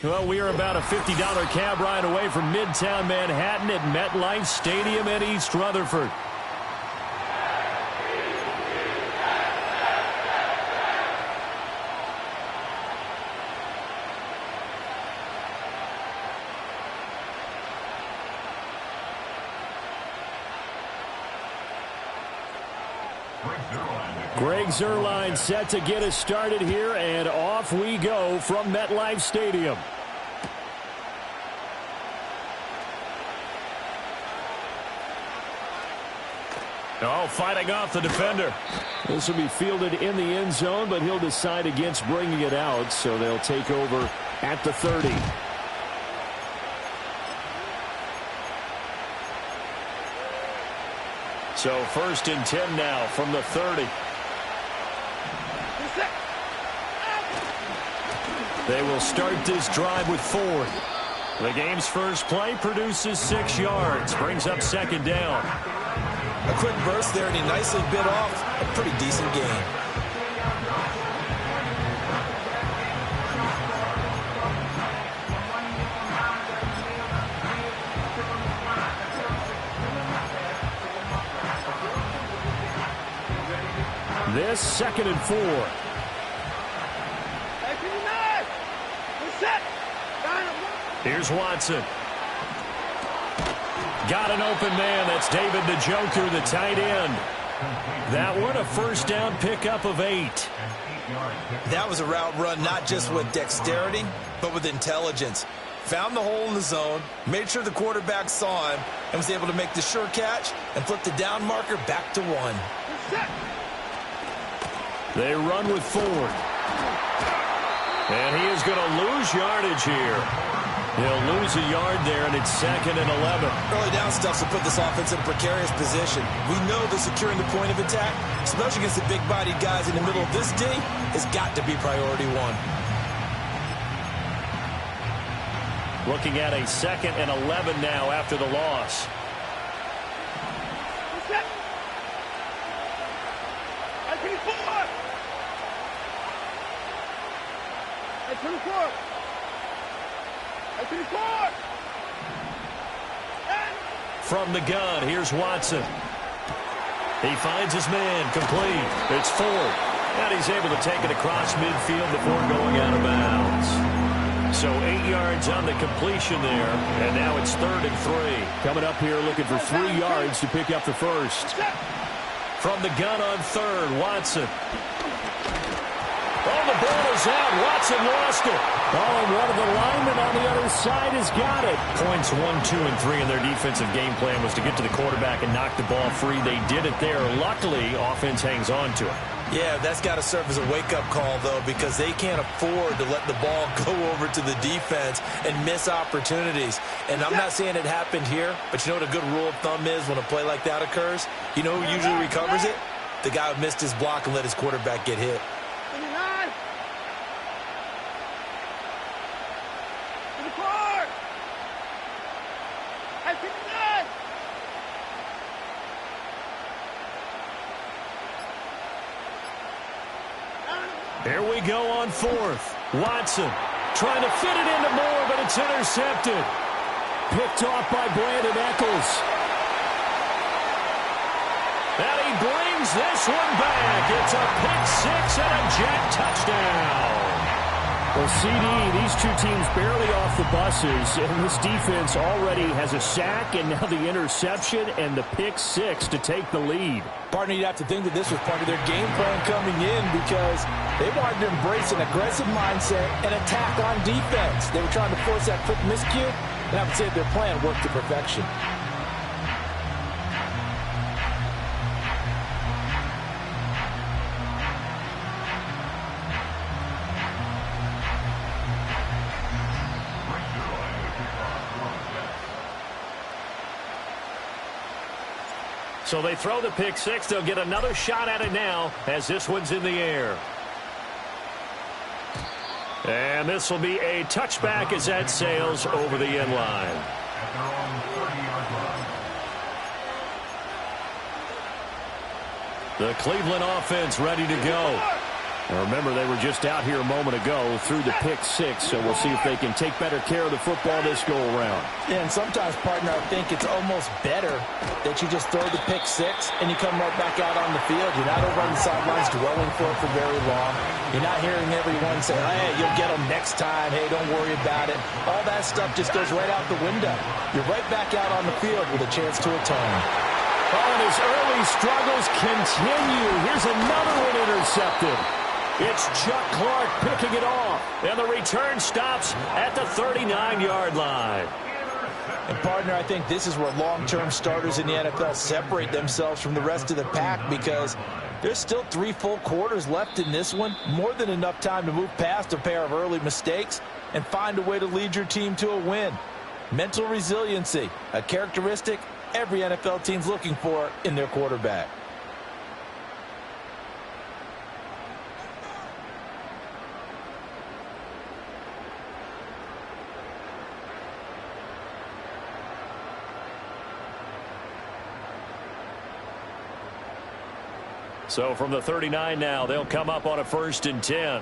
Well, we are about a $50 cab ride away from Midtown Manhattan at MetLife Stadium in East Rutherford. Greg Zuerlein set to get us started here, and off we go from MetLife Stadium. Oh, fighting off the defender. This will be fielded in the end zone, but he'll decide against bringing it out, so they'll take over at the 30. So 1st and 10 now from the 30. They will start this drive with Ford. The game's first play produces 6 yards, brings up 2nd down. A quick burst there, and he nicely bit off a pretty decent gain. This 2nd and 4. Here's Watson. Got an open man. That's David Njoku, the tight end. That one a 1st down pickup of 8. That was a route run not just with dexterity, but with intelligence. Found the hole in the zone, made sure the quarterback saw him, and was able to make the sure catch and flip the down marker back to 1. They run with Ford. And he is going to lose yardage here. He'll lose a yard there, and it's 2nd and 11. Early down stuff to put this offense in a precarious position. We know that securing the point of attack, especially against the big-bodied guys in the middle of this D, has got to be priority 1. Looking at a 2nd and 11 now after the loss. From the gun, here's Watson. He finds his man, complete. It's Ford. And he's able to take it across midfield before going out of bounds. So 8 yards on the completion there, and now it's 3rd and 3. Coming up here looking for 3 yards to pick up the first. From the gun on 3rd, Watson. Oh, the ball is out. Watson lost it. Oh, and one of the linemen on the other side has got it. Points 1, 2, and 3 in their defensive game plan was to get to the quarterback and knock the ball free. They did it there. Luckily, offense hangs on to it. Yeah, that's got to serve as a wake-up call, though, because they can't afford to let the ball go over to the defense and miss opportunities. And I'm not saying it happened here, but you know what a good rule of thumb is when a play like that occurs? You know who usually recovers it? The guy who missed his block and let his quarterback get hit. Here we go on 4th. Watson trying to fit it into Moore, but it's intercepted. Picked off by Brandon Echols. And he brings this one back. It's a pick 6 and a jet touchdown. Well, CD, these two teams barely off the buses, and this defense already has a sack and now the interception and the pick 6 to take the lead. Partner, you'd have to think that this was part of their game plan coming in because they wanted to embrace an aggressive mindset and attack on defense. They were trying to force that quick miscue, and I would say their plan worked to perfection. So they throw the pick 6. They'll get another shot at it now as this one's in the air. And this will be a touchback as that sails over the end line. The Cleveland offense ready to go. And remember, they were just out here a moment ago through the pick six, so we'll see if they can take better care of the football this go-around. Yeah, and sometimes, partner, I think it's almost better that you just throw the pick six and you come right back out on the field. You're not over on the sidelines dwelling for it for very long. You're not hearing everyone say, hey, you'll get them next time. Hey, don't worry about it. All that stuff just goes right out the window. You're right back out on the field with a chance to atone. Oh, and his early struggles continue. Here's another one intercepted. It's Chuck Clark picking it off. And the return stops at the 39-yard line. And, partner, I think this is where long-term starters in the NFL separate themselves from the rest of the pack because there's still 3 full quarters left in this one. More than enough time to move past a pair of early mistakes and find a way to lead your team to a win. Mental resiliency, a characteristic every NFL team's looking for in their quarterback. So from the 39 now, they'll come up on a 1st and 10.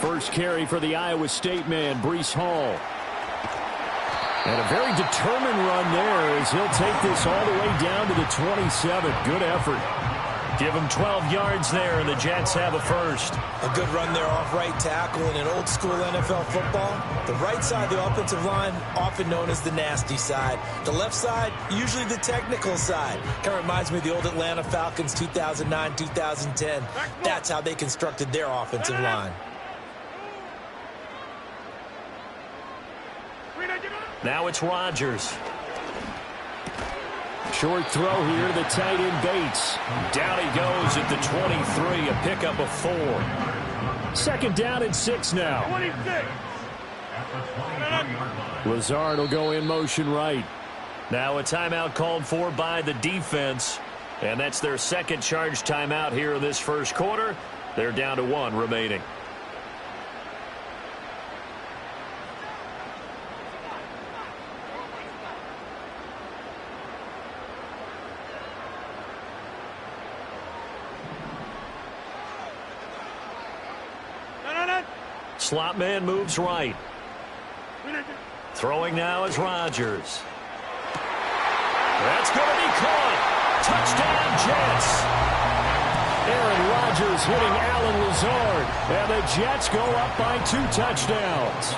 First carry for the Iowa State man, Breece Hall. And a very determined run there as he'll take this all the way down to the 27. Good effort. Give him 12 yards there, and the Jets have a first. A good run there off right tackle in an old-school NFL football. The right side of the offensive line, often known as the nasty side. The left side, usually the technical side. Kind of reminds me of the old Atlanta Falcons 2009-2010. That's how they constructed their offensive line. Now it's Rodgers. Short throw here to the tight end Bates. Down he goes at the 23, a pickup of 4. 2nd down and 6 now. 26. Lazard will go in motion right. Now a timeout called for by the defense. And that's their 2nd charge timeout here in this first quarter. They're down to 1 remaining. Slot man moves right. Throwing now is Rodgers. That's going to be caught. Touchdown, Jets. Aaron Rodgers hitting Allen Lazard. And the Jets go up by 2 touchdowns.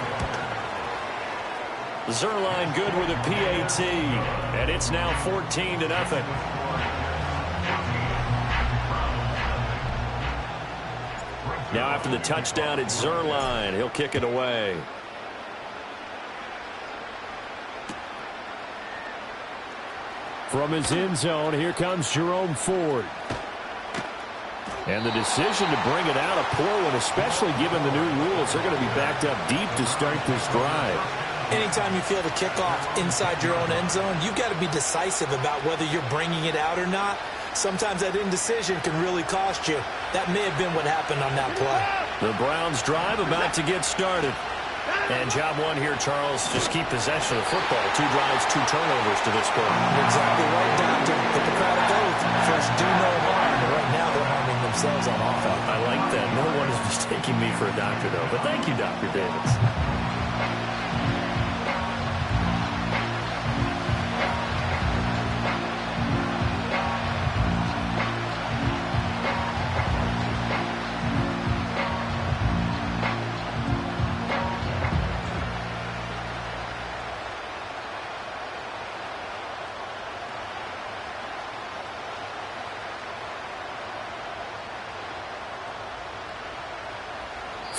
Zuerlein good with a PAT. And it's now 14-0. Now after the touchdown, it's Zuerlein. He'll kick it away. From his end zone, here comes Jerome Ford. And the decision to bring it out, a poor one, especially given the new rules. They're going to be backed up deep to start this drive. Anytime you feel the kickoff inside your own end zone, you've got to be decisive about whether you're bringing it out or not. Sometimes that indecision can really cost you. That may have been what happened on that play. The Browns drive about to get started. And job 1 here, Charles, just keep possession of the football. 2 drives, 2 turnovers to this point. You're exactly right, Doctor. Hippocratic oath. First, do no harm. And right now, they're harming themselves on offense. I like that. No one is mistaking me for a doctor, though. But thank you, Dr. Davis.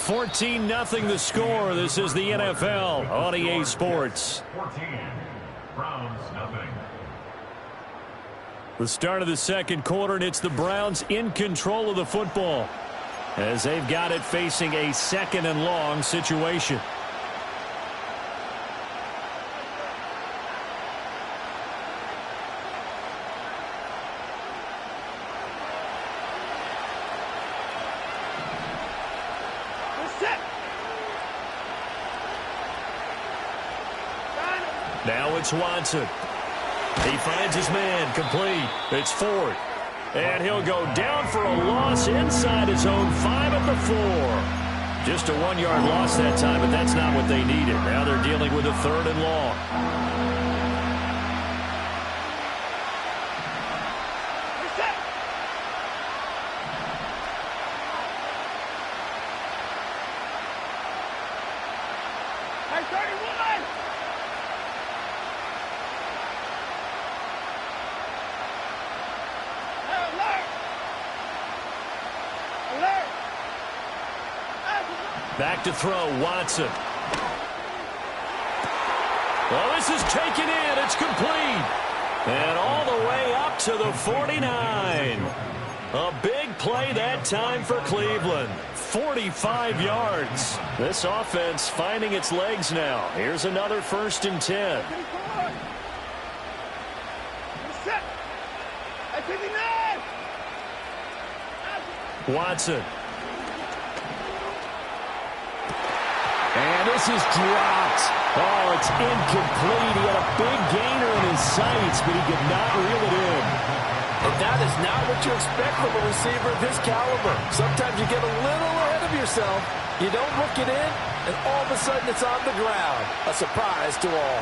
$14-0 the score. This is the NFL on EA Sports. 14. Browns, nothing. The start of the second quarter, and it's the Browns in control of the football as they've got it facing a 2nd and long situation. Now it's Watson. He finds his man complete. It's Ford. And he'll go down for a loss inside his own 5 at the 4. Just a 1-yard loss that time, but that's not what they needed. Now they're dealing with a 3rd and long. Back to throw, Watson. Well, this is taken in. It's complete. And all the way up to the 49. A big play that time for Cleveland. 45 yards. This offense finding its legs now. Here's another 1st and 10. Watson. And this is dropped. Oh, it's incomplete. He had a big gainer in his sights, but he could not reel it in. And that is not what you expect from a receiver of his caliber. Sometimes you get a little ahead of yourself. You don't look it in, and all of a sudden it's on the ground. A surprise to all.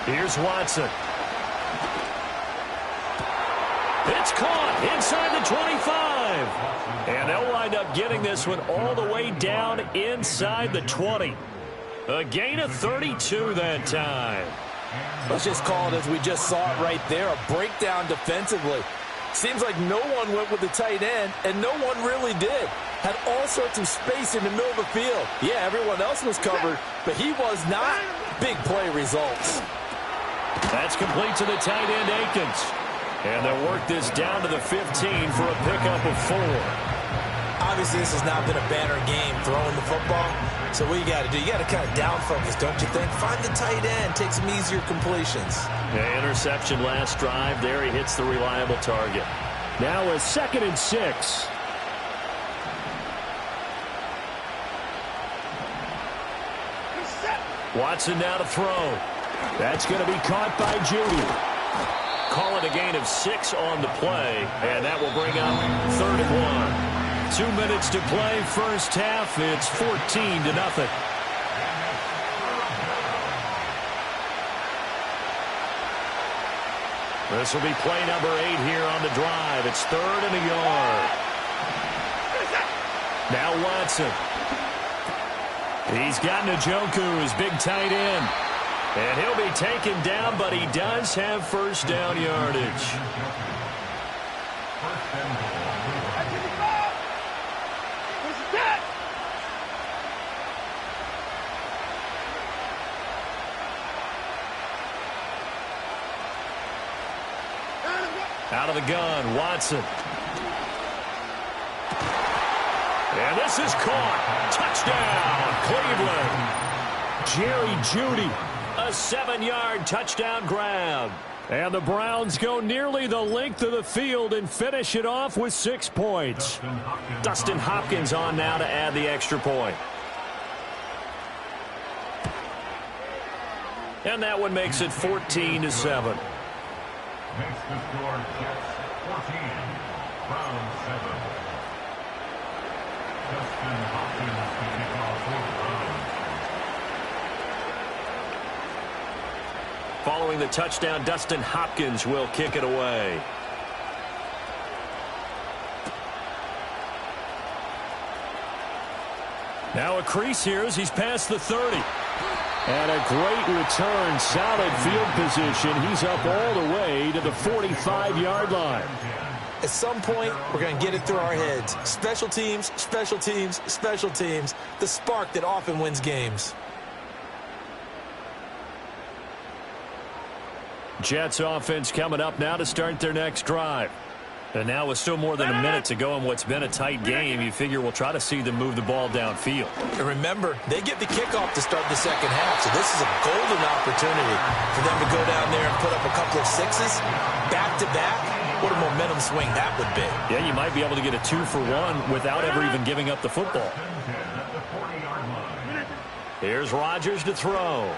Here's Watson. It's caught inside the 25. And they'll wind up getting this one all the way down inside the 20. A gain of 32 that time. Let's just call it as we just saw it right there, a breakdown defensively. Seems like no one went with the tight end, and no one really did. Had all sorts of space in the middle of the field. Yeah, everyone else was covered, but he was not. Big play results. That's complete to the tight end, Akins. And they'll work this down to the 15 for a pickup of 4. Obviously, this has not been a banner game throwing the football. So what you got to do, you got to kind of down focus, don't you think? Find the tight end, take some easier completions. Yeah, interception last drive. There he hits the reliable target. Now a 2nd and 6. Watson now to throw. That's going to be caught by Judy. Call it a gain of 6 on the play, and that will bring up 3rd and 1. 2 minutes to play, first half. It's 14-0. This will be play number 8 here on the drive. It's 3rd and a yard. Now Watson. He's got Njoku, his big tight end. And he'll be taken down, but he does have first down yardage. Out of the gun, Watson. And this is caught. Touchdown, Cleveland. Jerry Jeudy. A 7-yard touchdown grab. And the Browns go nearly the length of the field and finish it off with 6 points. Dustin Hopkins on now to add the extra point. And that one makes it 14-7. Makes the score Jets 14, Browns 7. Dustin Hopkins to kick off for the Browns. Following the touchdown, Dustin Hopkins will kick it away. Now a crease here as he's past the 30. And a great return, solid field position. He's up all the way to the 45-yard line. At some point, we're going to get it through our heads. Special teams, special teams, special teams. The spark that often wins games. Jets offense coming up now to start their next drive. And now with still more than a minute to go in what's been a tight game, you figure we'll try to see them move the ball downfield. And remember, they get the kickoff to start the second half, so this is a golden opportunity for them to go down there and put up a couple of 6s back-to-back what a momentum swing that would be. Yeah, you might be able to get a 2-for-1 without ever even giving up the football. Here's Rodgers to throw.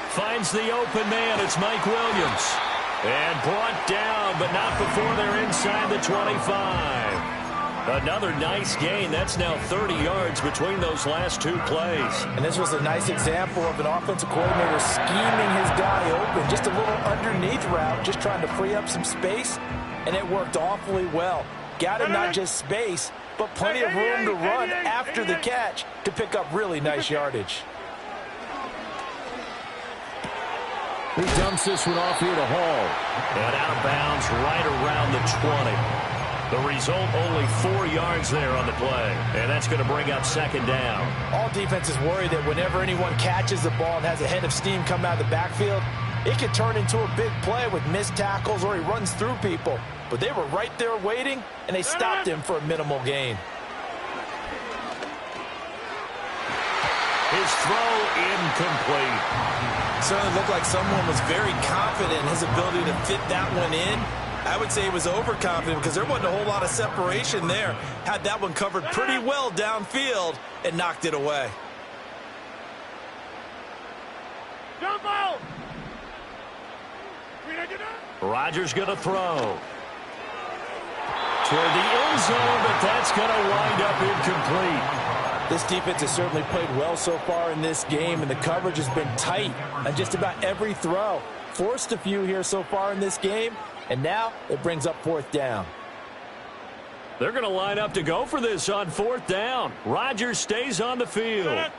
Finds the open man. It's Mike Williams. And brought down, but not before they're inside the 25. Another nice gain. That's now 30 yards between those last two plays. And this was a nice example of an offensive coordinator scheming his guy open. Just a little underneath route, just trying to free up some space. And it worked awfully well. Got him not just space, but plenty of room to run after the catch to pick up really nice yardage. He dumps this one off here to Hall. And out of bounds right around the 20. The result, only 4 yards there on the play. And that's going to bring up second down. All defenses worry that whenever anyone catches the ball and has a head of steam come out of the backfield, it could turn into a big play with missed tackles or he runs through people. But they were right there waiting, and they stopped him for a minimal gain. His throw incomplete. Certainly looked like someone was very confident in his ability to fit that one in. I would say he was overconfident because there wasn't a whole lot of separation there. Had that one covered pretty well downfield and knocked it away. Rodgers going to throw. Toward the end zone, but that's going to wind up incomplete. This defense has certainly played well so far in this game, and the coverage has been tight on just about every throw. Forced a few here so far in this game, and now it brings up fourth down. They're going to line up to go for this on fourth down. Rodgers stays on the field.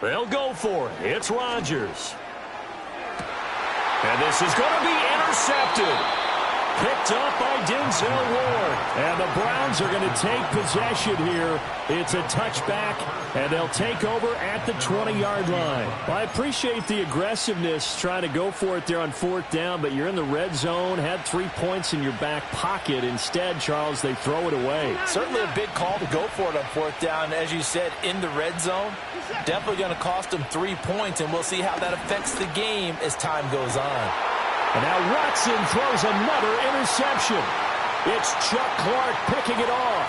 They'll go for it. It's Rodgers. And this is going to be intercepted. Picked up by Denzel Ward. And the Browns are going to take possession here. It's a touchback, and they'll take over at the 20-yard line. Well, I appreciate the aggressiveness trying to go for it there on fourth down, but you're in the red zone, had 3 points in your back pocket. Instead, Charles, they throw it away. Certainly a big call to go for it on fourth down. As you said, in the red zone, definitely going to cost them 3 points, and we'll see how that affects the game as time goes on. And now Watson throws another interception. It's Chuck Clark picking it off.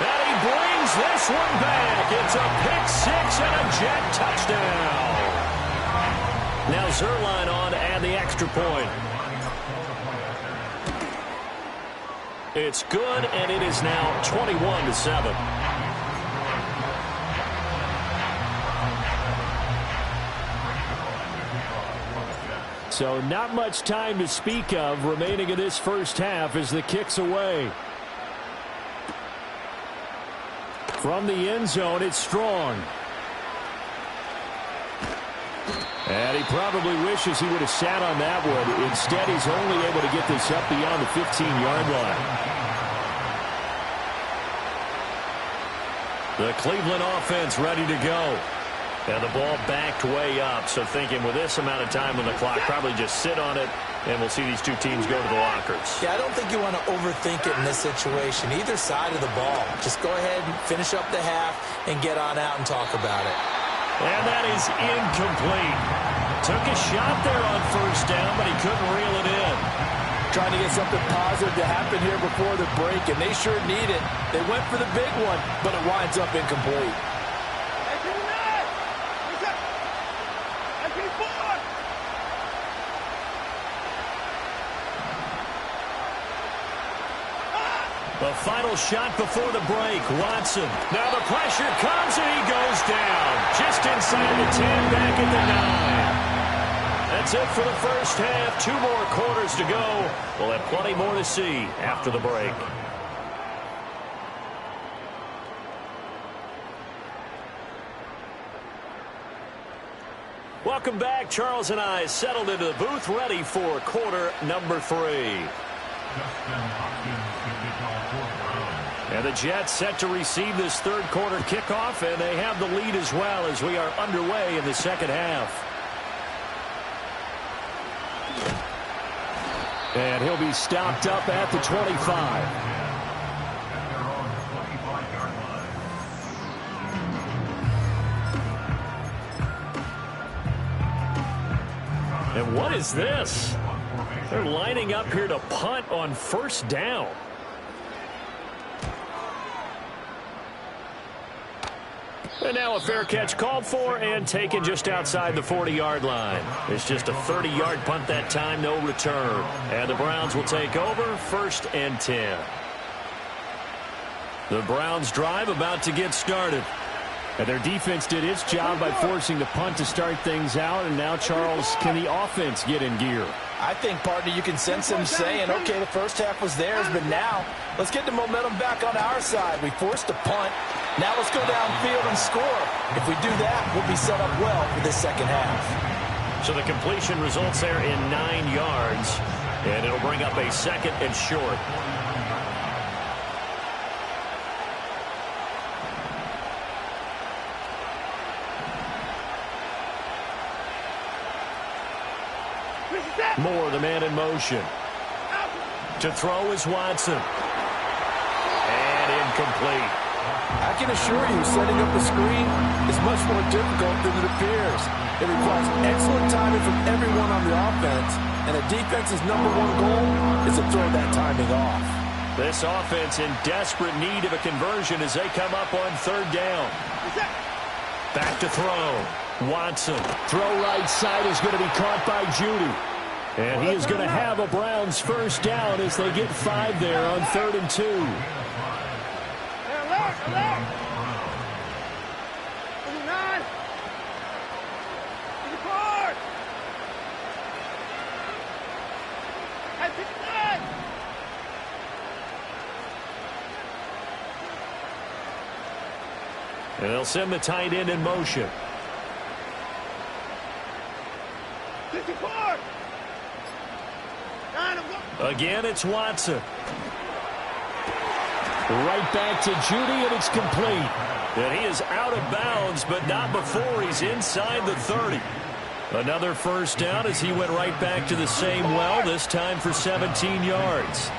And he brings this one back. It's a pick six and a Jet touchdown. Now Zuerlein on to add the extra point. It's good, and it is now 21-7. So not much time to speak of remaining in this first half as the kick's away. From the end zone, it's Strong. And he probably wishes he would have sat on that one. Instead, he's only able to get this up beyond the 15-yard line. The Cleveland offense ready to go. And the ball backed way up, so thinking with this amount of time on the clock, probably just sit on it, and we'll see these two teams go to the lockers. Yeah, I don't think you want to overthink it in this situation, either side of the ball. Just go ahead and finish up the half and get on out and talk about it. And that is incomplete. Took a shot there on first down, but he couldn't reel it in. Trying to get something positive to happen here before the break, and they sure need it. They went for the big one, but it winds up incomplete. The final shot before the break, Watson. Now the pressure comes and he goes down. Just inside the 10, back at the 9. That's it for the first half. 2 more quarters to go. We'll have plenty more to see after the break. Welcome back. Charles and I settled into the booth ready for quarter number 3. And the Jets set to receive this third quarter kickoff, and they have the lead as well as we are underway in the second half. And he'll be stopped up at the 25. And what is this? They're lining up here to punt on first down. And now a fair catch called for and taken just outside the 40-yard line. It's just a 30-yard punt that time, no return. And the Browns will take over, 1st and 10. The Browns drive about to get started. And their defense did its job by forcing the punt to start things out. And now, Charles, can the offense get in gear? I think, partner, you can sense them saying, okay, the first half was theirs, but now let's get the momentum back on our side. We forced a punt. Now let's go downfield and score. If we do that, we'll be set up well for this second half. So the completion results there in 9 yards. And it'll bring up a 2nd and short. Moore, the man in motion. To throw is Watson. And incomplete. I can assure you, setting up a screen is much more difficult than it appears. It requires excellent timing from everyone on the offense, and the defense's #1 goal is to throw that timing off. This offense in desperate need of a conversion as they come up on 3rd down. Back to throw. Watson. Throw right side is going to be caught by Judy. And he is going to have a Browns first down as they get 5 there on 3rd and 2. And they'll send the tight end in motion. Again, it's Watson. Right back to Judy, and it's complete. And he is out of bounds, but not before he's inside the 30. Another first down as he went right back to the same well, this time for 17 yards.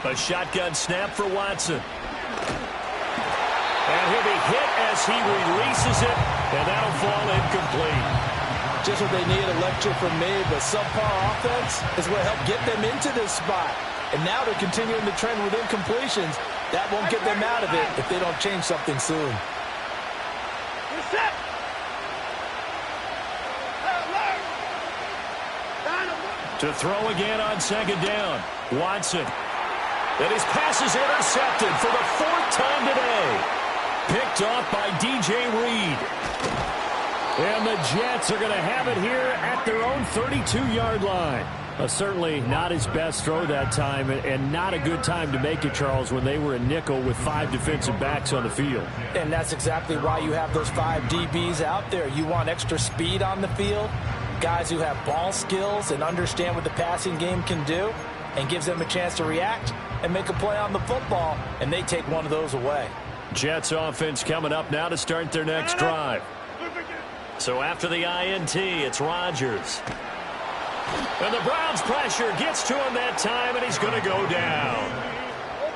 A shotgun snap for Watson. And he'll be hit as he releases it, and that'll fall incomplete. Just what they need, a lecture from me, but subpar offense is what helped get them into this spot. And now they're continuing the trend with incompletions. That won't get them out of it if they don't change something soon. To throw again on 2nd down. Watson. And his pass is intercepted for the 4th time today. Picked off by DJ Reed. And the Jets are going to have it here at their own 32-yard line. Certainly not his best throw that time, and not a good time to make it, Charles, when they were in nickel with 5 defensive backs on the field. And that's exactly why you have those 5 DBs out there. You want extra speed on the field, guys who have ball skills and understand what the passing game can do, and gives them a chance to react and make a play on the football, and they take one of those away. Jets offense coming up now to start their next drive. So after the INT, it's Rodgers. And the Browns pressure gets to him that time, and he's going to go down.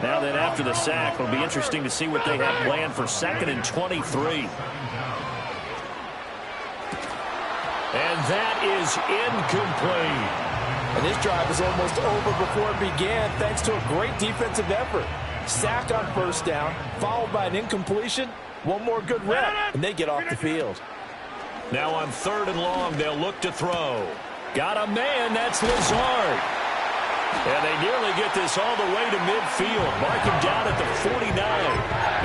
Now then, after the sack, it'll be interesting to see what they have planned for 2nd and 23. And that is incomplete. And this drive is almost over before it began, thanks to a great defensive effort. Sack on first down, followed by an incompletion. One more good rep, and they get off the field. Now on 3rd and long, they'll look to throw. Got a man, that's Lazard. And they nearly get this all the way to midfield. Mark him down at the 49.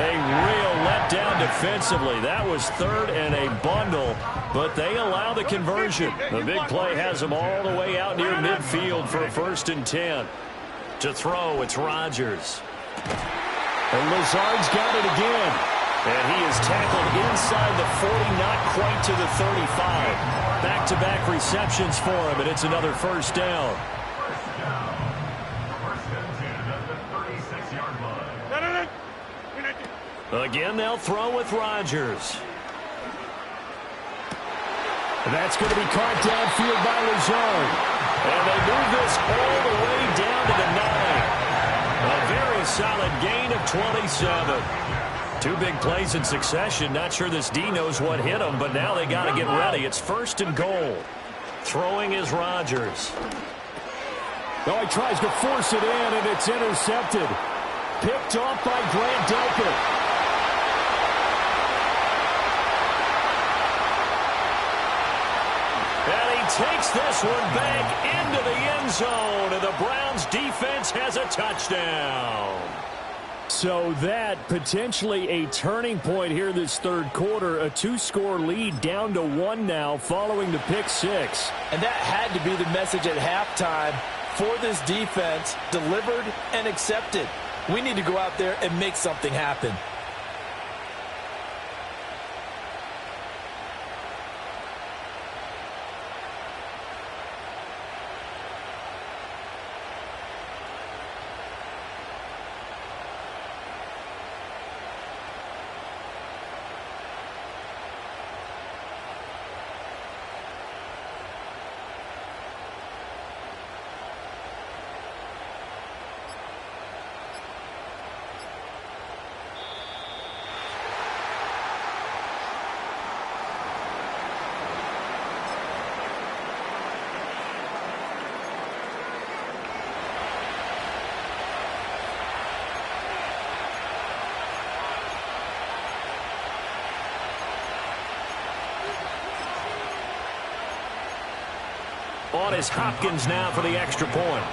A real letdown defensively. That was 3rd and a bundle, but they allow the conversion. The big play has them all the way out near midfield for a 1st and 10. To throw, it's Rodgers. And Lazard's got it again. And he is tackled inside the 40, not quite to the 35. Back-to-back receptions for him, and it's another first down. Again, they'll throw with Rodgers. That's going to be caught downfield by Lazard. And they move this all the way down to the 9. A very solid gain of 27. Two big plays in succession. Not sure this D knows what hit him, but now they got to get ready. It's 1st and goal. Throwing is Rodgers. Oh, he tries to force it in, and it's intercepted. Picked off by Grant Delpit. And he takes this one back into the end zone, and the Browns defense has a touchdown. So that potentially a turning point here this third quarter. A 2-score lead down to 1 now following the pick 6. And that had to be the message at halftime for this defense, delivered and accepted. We need to go out there and make something happen. On is Hopkins now for the extra point.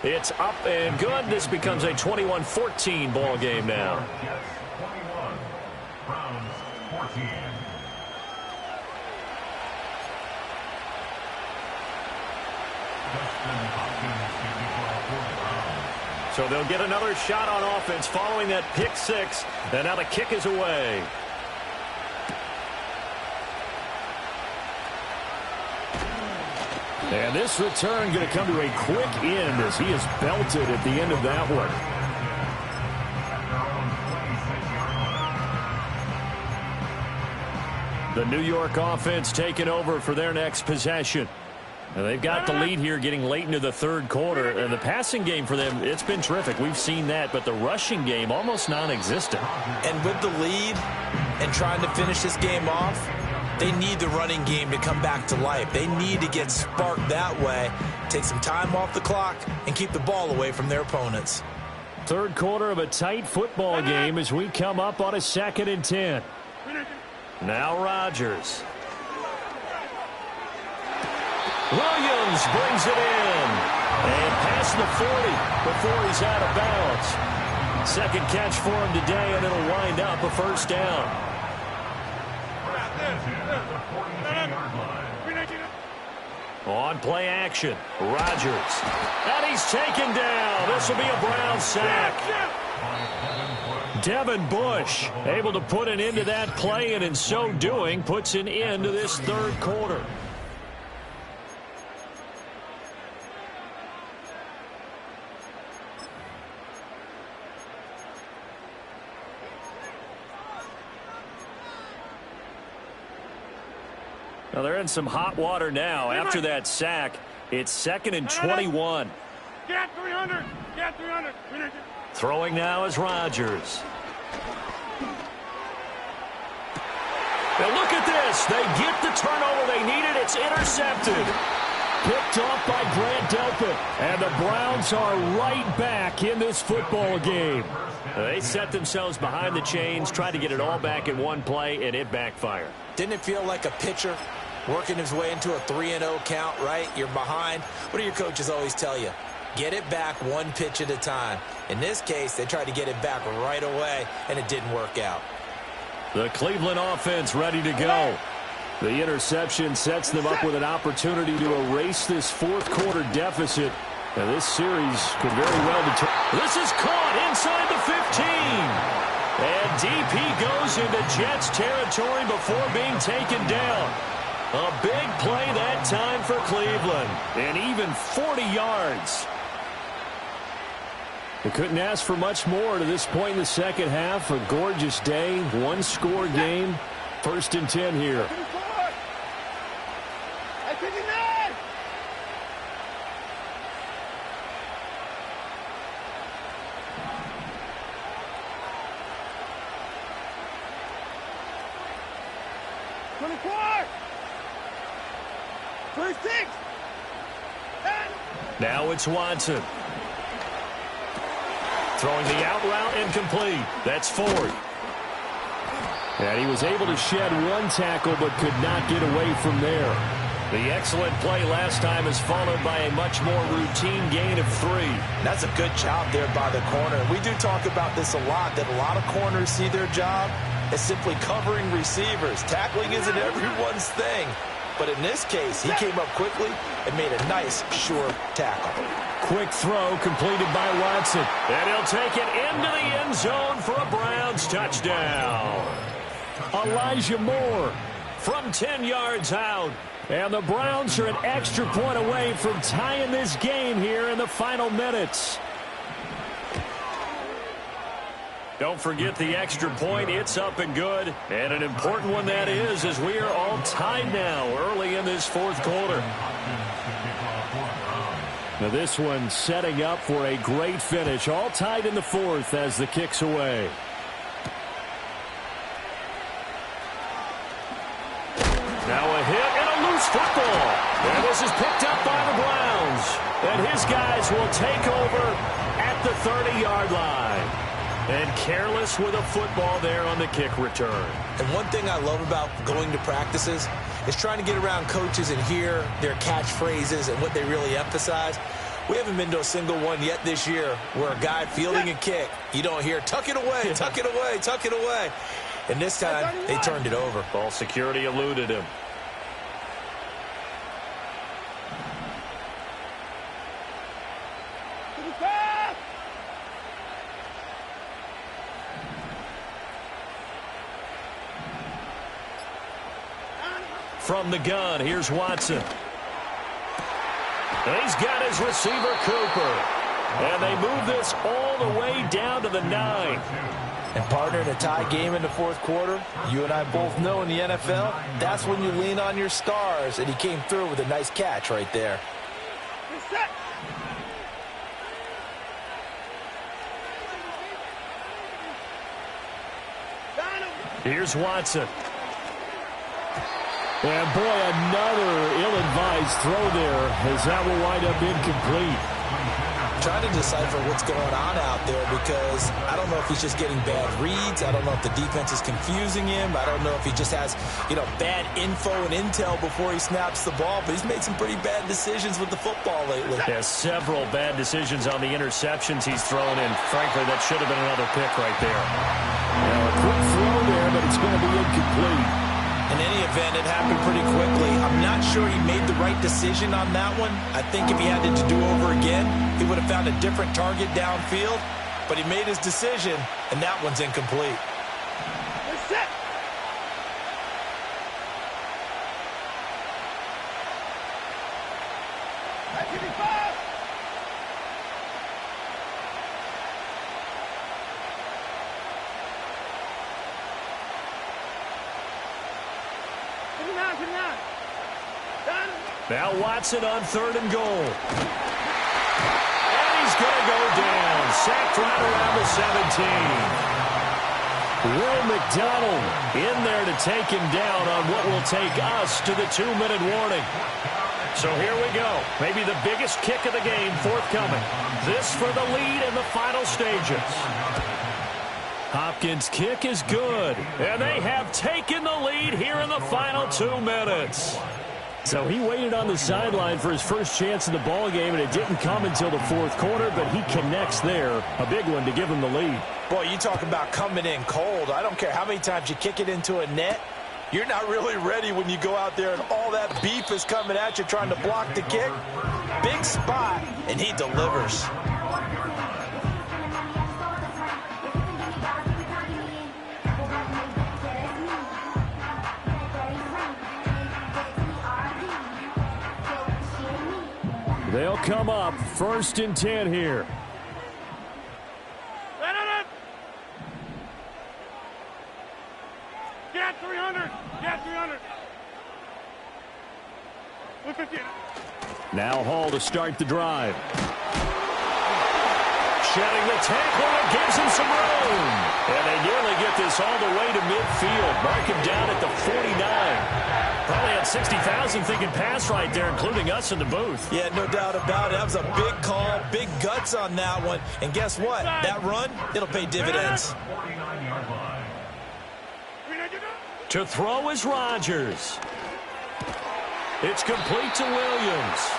It's up and good. This becomes a 21-14 ball game now. Jets 21, Browns 14. Justin Hopkins taking the ball for the Browns. So they'll get another shot on offense following that pick 6. And now the kick is away. And this return going to come to a quick end as he is belted at the end of that one. The New York offense taking over for their next possession. And they've got the lead here getting late into the third quarter. And the passing game for them, it's been terrific. We've seen that. But the rushing game, almost non-existent. And with the lead and trying to finish this game off, they need the running game to come back to life. They need to get sparked that way, take some time off the clock, and keep the ball away from their opponents. Third quarter of a tight football game as we come up on a 2nd and 10. Now Rodgers. Williams brings it in. And past the 40 before he's out of bounds. Second catch for him today, and it'll wind up a first down. On play action, Rodgers. And he's taken down. This will be a Brown sack. Devin Bush able to put an end to that play, and in so doing puts an end to this third quarter. Now they're in some hot water now. After that sack, it's 2nd and 21. Get 300. Get 300. Throwing now is Rodgers. Now look at this. They get the turnover they needed. It's intercepted. Picked off by Grant Delpit. And the Browns are right back in this football game. They set themselves behind the chains, tried to get it all back in one play, and it backfired. Didn't it feel like a pitcher working his way into a 3-0 count, right? You're behind. What do your coaches always tell you? Get it back one pitch at a time. In this case, they tried to get it back right away, and it didn't work out. The Cleveland offense ready to go. The interception sets them up with an opportunity to erase this fourth quarter deficit. Now this series could very well determine. This is caught inside the 15. And DP goes into Jets territory before being taken down. A big play that time for Cleveland. And even 40 yards. They couldn't ask for much more to this point in the second half. A gorgeous day, one-score game. 1st and 10 here. 24. 26. 10. Now it's Watson. Throwing the out route incomplete. That's Ford. And he was able to shed one tackle but could not get away from there. The excellent play last time is followed by a much more routine gain of 3. That's a good job there by the corner. We do talk about this a lot, that a lot of corners see their job as simply covering receivers. Tackling isn't everyone's thing. But in this case, he came up quickly and made a nice, sure tackle. Quick throw completed by Watson. And he'll take it into the end zone for a Browns touchdown. Elijah Moore From 10 yards out. And the Browns are an extra point away from tying this game here in the final minutes. Don't forget the extra point. It's up and good. And an important one that is, as we are all tied now early in this fourth quarter. Now this one setting up for a great finish. All tied in the fourth as the kick's away. Now a hit and a loose football. And this is picked up by the Browns. And his guys will take over at the 30-yard line. And careless with a football there on the kick return. And one thing I love about going to practices is trying to get around coaches and hear their catchphrases and what they really emphasize. We haven't been to a single one yet this year where a guy fielding a kick, you don't hear, tuck it away, tuck it away, tuck it away. And this time, they turned it over. Ball security eluded him. From the gun, here's Watson. And he's got his receiver, Cooper. And they move this all the way down to the 9. And partner, in a tie game in the fourth quarter, you and I both know in the NFL, that's when you lean on your stars. And he came through with a nice catch right there. Here's Watson. And boy, another ill-advised throw there as that will wind up incomplete. Trying to decipher what's going on out there because I don't know if he's just getting bad reads. I don't know if the defense is confusing him. I don't know if he just has, bad info and intel before he snaps the ball. But he's made some pretty bad decisions with the football lately. Has several bad decisions on the interceptions he's thrown in. Frankly, that should have been another pick right there. Now a quick throw there, but it's going to be incomplete. In any event, it happened pretty quickly. I'm not sure he made the right decision on that one. I think if he had it to do over again, he would have found a different target downfield. But he made his decision, and that one's incomplete. Set. Now Watson on 3rd and goal. And he's going to go down. Sacked right around the 17. Will McDonald in there to take him down on what will take us to the 2-minute warning. So here we go. Maybe the biggest kick of the game forthcoming. This for the lead in the final stages. Hopkins' kick is good. And they have taken the lead here in the final 2 minutes. So he waited on the sideline for his first chance in the ball game, and it didn't come until the fourth quarter, but he connects there. A big one to give him the lead. Boy, you talk about coming in cold. I don't care how many times you kick it into a net. You're not really ready when you go out there and all that beef is coming at you trying to block the kick. Big spot, and he delivers. They'll come up 1st and 10 here. Get 300. Get 300. 150. Now Hall to start the drive. Shedding the tackle, and it gives him some room. And they nearly get this all the way to midfield. Mark him down at the 49. Probably had 60,000 thinking pass right there, including us in the booth. Yeah, no doubt about it. That was a big call, big guts on that one. And guess what? That run, it'll pay dividends. 49-yard line. To throw is Rodgers. It's complete to Williams.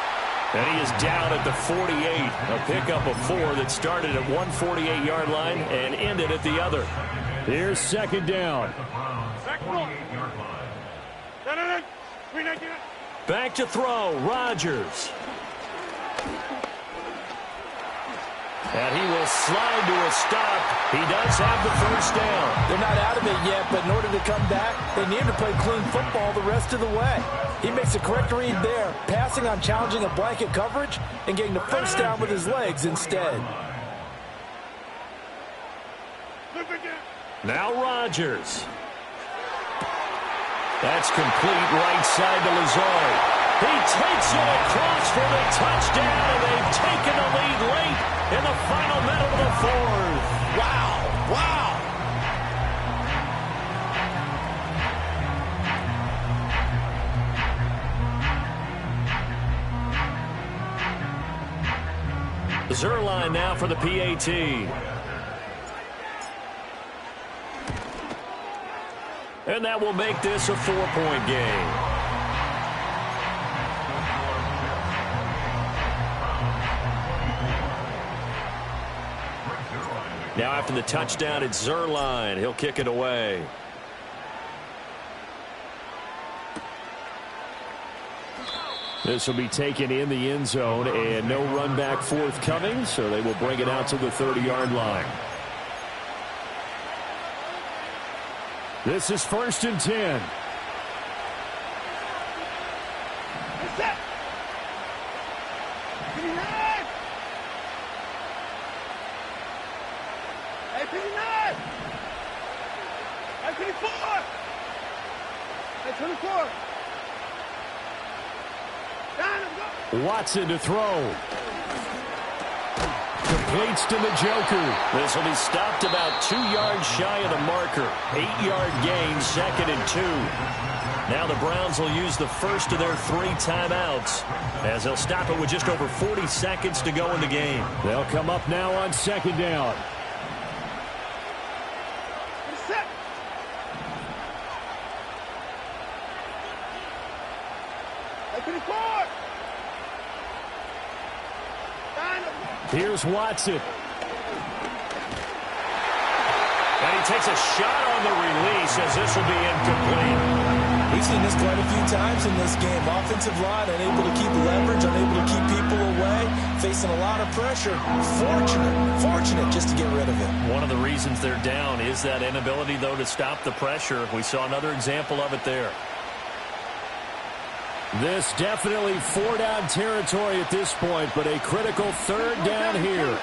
And he is down at the 48. A pickup of 4 that started at 148-yard line and ended at the other. Here's second down. Back to throw, Rodgers. And he will slide to a stop. He does have the first down. They're not out of it yet, but in order to come back, they need to play clean football the rest of the way. He makes the correct read there, passing on challenging a blanket coverage and getting the first down with his legs instead. Now Rodgers. That's complete right side to Lazard. He takes it across for the touchdown, and they've taken the lead late in the final minute of the fourth. Wow, wow. Zuerlein now for the PAT. And that will make this a 4-point game. Now after the touchdown, it's Zuerlein. He'll kick it away. This will be taken in the end zone, and no run back forthcoming, so they will bring it out to the 30-yard line. This is 1st and 10. Watson to throw. Completes to the Joker. This will be stopped about 2 yards shy of the marker. 8-yard gain, 2nd and 2. Now the Browns will use the first of their 3 timeouts as they'll stop it with just over 40 seconds to go in the game. They'll come up now on 2nd down. Here's Watson. And he takes a shot on the release as this will be incomplete. We've seen this quite a few times in this game. Offensive line unable to keep leverage, unable to keep people away, facing a lot of pressure. Fortunate just to get rid of it. One of the reasons they're down is that inability, though, to stop the pressure. We saw another example of it there. This definitely 4-down territory at this point, but a critical 3rd down here.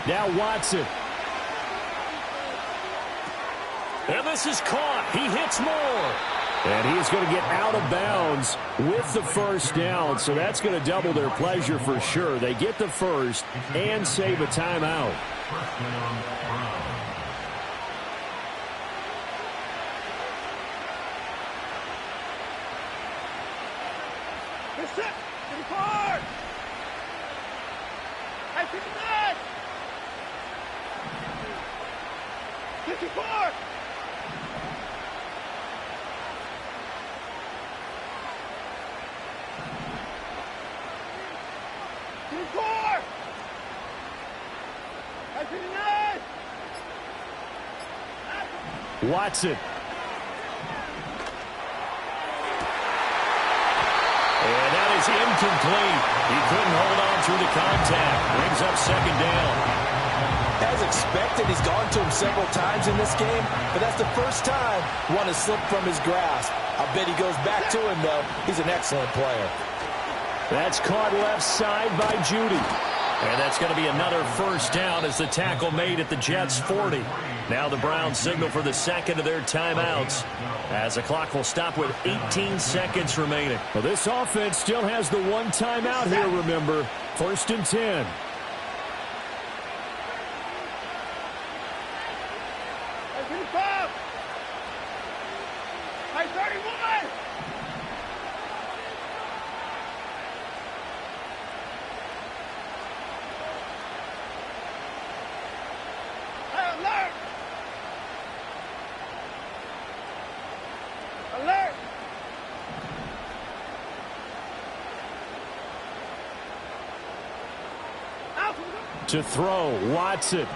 Now Watson. And this is caught. He hits more. And he's going to get out of bounds with the first down, so that's going to double their pleasure for sure. They get the first and save a timeout. Watson. And that is incomplete. He couldn't hold on through the contact. Brings up 2nd down. As expected, he's gone to him several times in this game, but that's the first time one has slipped from his grasp. I bet he goes back to him, though. He's an excellent player. That's caught left side by Judy. And that's going to be another first down as the tackle made at the Jets' 40. Now the Browns signal for the second of their timeouts as the clock will stop with 18 seconds remaining. Well, this offense still has the one timeout here, remember. 1st and 10. Hey, 31! Hey, alert! Alert! Out! To throw, Watson.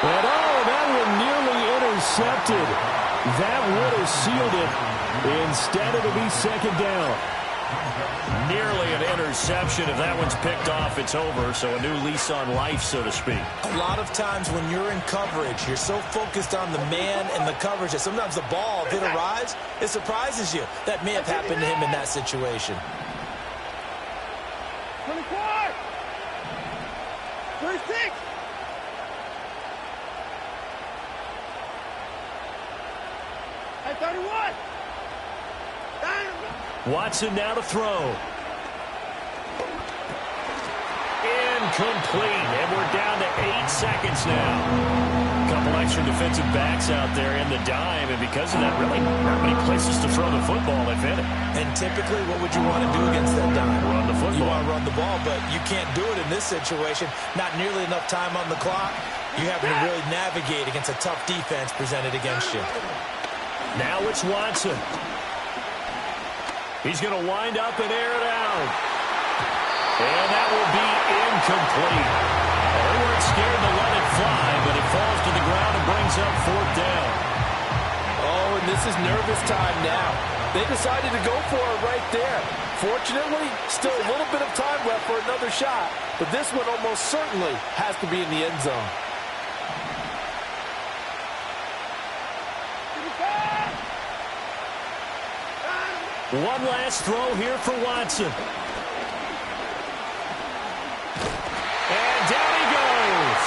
And that one nearly intercepted. That would have sealed it. Instead, it'll be second down. Nearly an interception. If that one's picked off, it's over. So a new lease on life, so to speak. A lot of times when you're in coverage, you're so focused on the man and the coverage that sometimes the ball, if it arrives, it surprises you. That may have happened to him in that situation. 24! 26! Hey, 31! Watson now to throw. Incomplete. And we're down to 8 seconds now. A couple extra defensive backs out there in the dime, and because of that, really not many places to throw the football, if any. And typically, what would you want to do against that dime? Run the football. You want to run the ball, but you can't do it in this situation. Not nearly enough time on the clock. You have to really navigate against a tough defense presented against you. Now it's Watson. He's going to wind up and air it out. And that will be incomplete. They weren't scared to let it fly, but it falls to the ground and brings up 4th down. Oh, and this is nervous time now. They decided to go for it right there. Fortunately, still a little bit of time left for another shot, but this one almost certainly has to be in the end zone. One last throw here for Watson. And down he goes.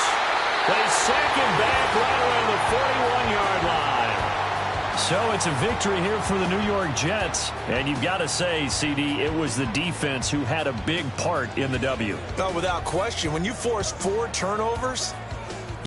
They sack him back right around the 41-yard line. So it's a victory here for the New York Jets. And you've got to say, CD, it was the defense who had a big part in the W. No, without question. When you force 4 turnovers,